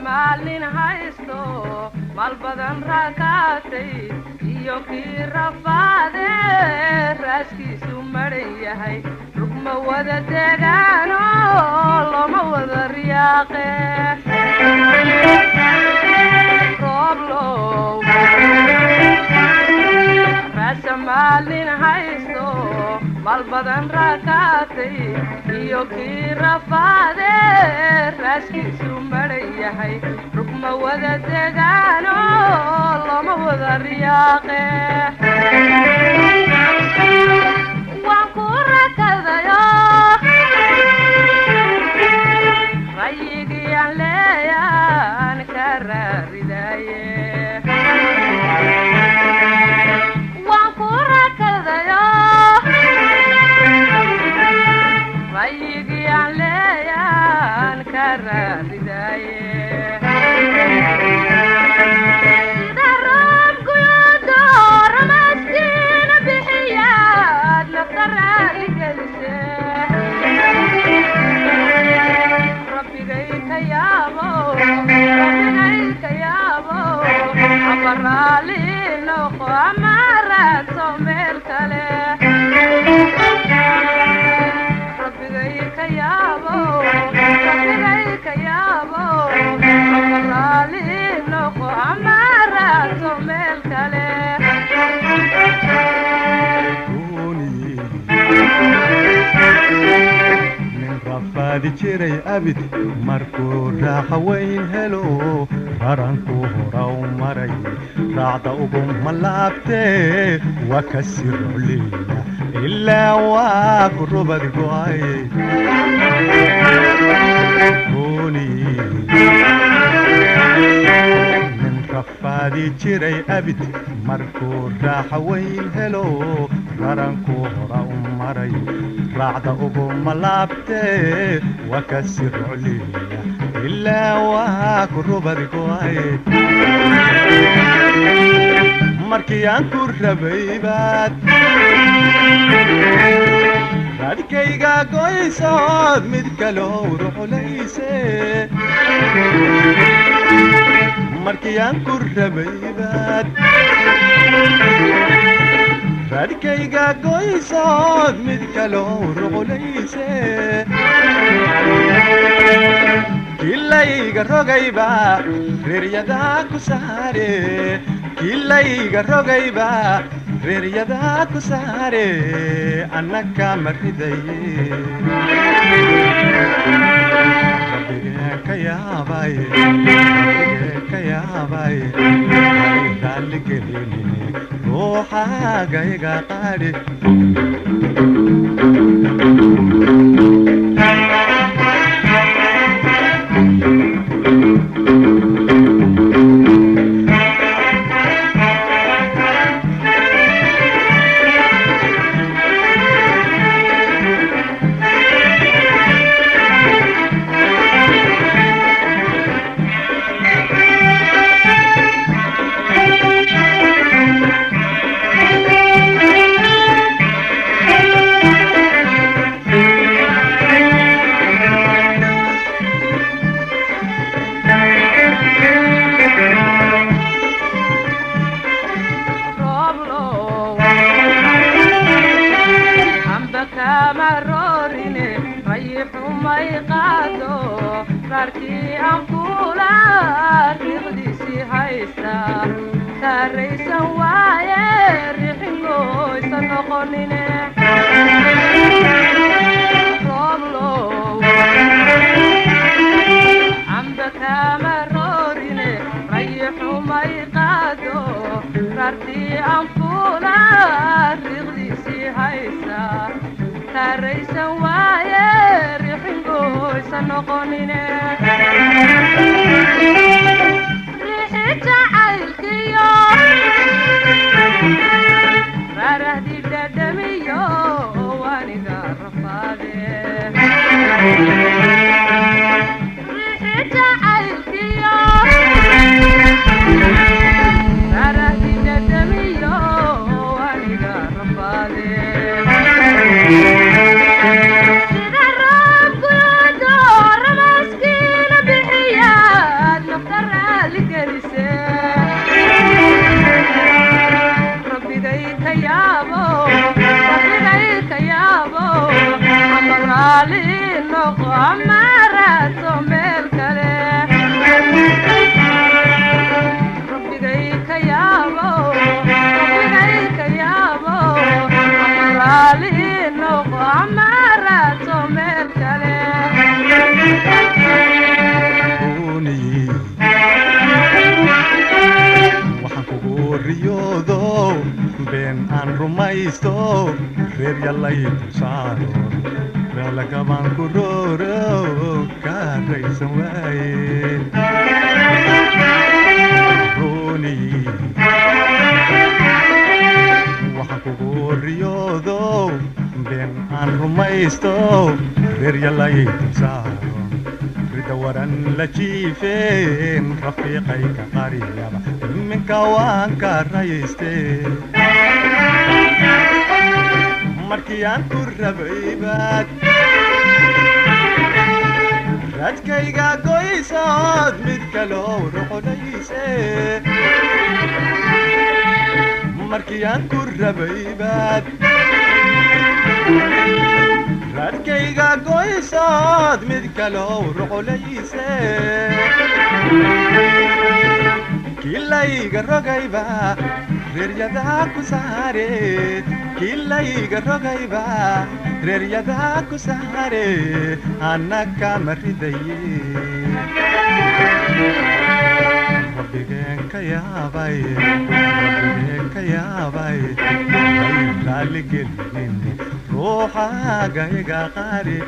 maalin haysto maal badan raakaatay iyo kii rafaade raaskiisu maran yahay rugma wada degaano loma wada riyaaqe rooblow raasa maalin haysto maal badan raakaatay iyo kii rafaade raaskiisu maran yahay rugma wada degaano loma wada riyaaqe waan ku rakadayo rayigiyaan leeyaan ka raaridaye waan ku rakadayo rayigiyaan leeyaan ka raaridaye sida roobkuyoodo ramaskiina bixiyaad nafta raaligelise rabbigay ka yaabo ama raali noqo ama raadso meel kale rabbigay ka yaabo ama raali noqo ama raadso meel kale rafaadi jiray abid markuu raaxa weyn helo raranku horaw maray raacda ugu malaabtee waa ka sirocleeya ilaa waa ku rubad go'ay nin rafaadi jiray abid markuu raaxa weyn helo raranku horaw maray raacda ugu malaabtee waa ka sirocleeya ilaa waa ku rubad go'ay markii aan ku rabay baad raadkayga goysood mid kaloo ruxulayse markii aan ku rabay baad raadkayga goysood mid kaloo ruxulayse kilayga rogayba reeryadaa ku saare kilayga rogayba reeryadaa ku saare annaka maridaye rabbigee ka yaabay raalligelinine ruuxaagayga qaadhi raaxaysa noqonine riixi jacaylkiyo raarahdi dhadhamiyo waniga rafaade riixi jacaylkiyo raarahdi dhadhamiyo waniga rafaade sida roobkudo ramaskiina bixiyaad nafta raali gelise rabbigay ka yaabo ama raali noqo ama raadso meel kale rabbigay ka yaabo ama raali noqo ama raadso meel kale waxaan kugu riyoodo been aan rumaysto reer yallay tusaaro beelakabaan ku rooro ka raysan waaye runi waxaan kugu riyoodo been aan rumaysto reer yallay tusaaro rida waran la jiifeen rafiiqayka qariyaba minka waan ka rayste markii aan ku rabaybaad raadkayga goysood mid kaloo roqonayse markii aan ku rabaybaad raadkayga goysood mid kaloo roqolayse kilayga rogayba reeryadaa ku saare kilayga rogayba reeryadaa ku saare annaka ma ridaye rabbigeen ka yaabay ay raali gelinin ruuxaaga iga qaari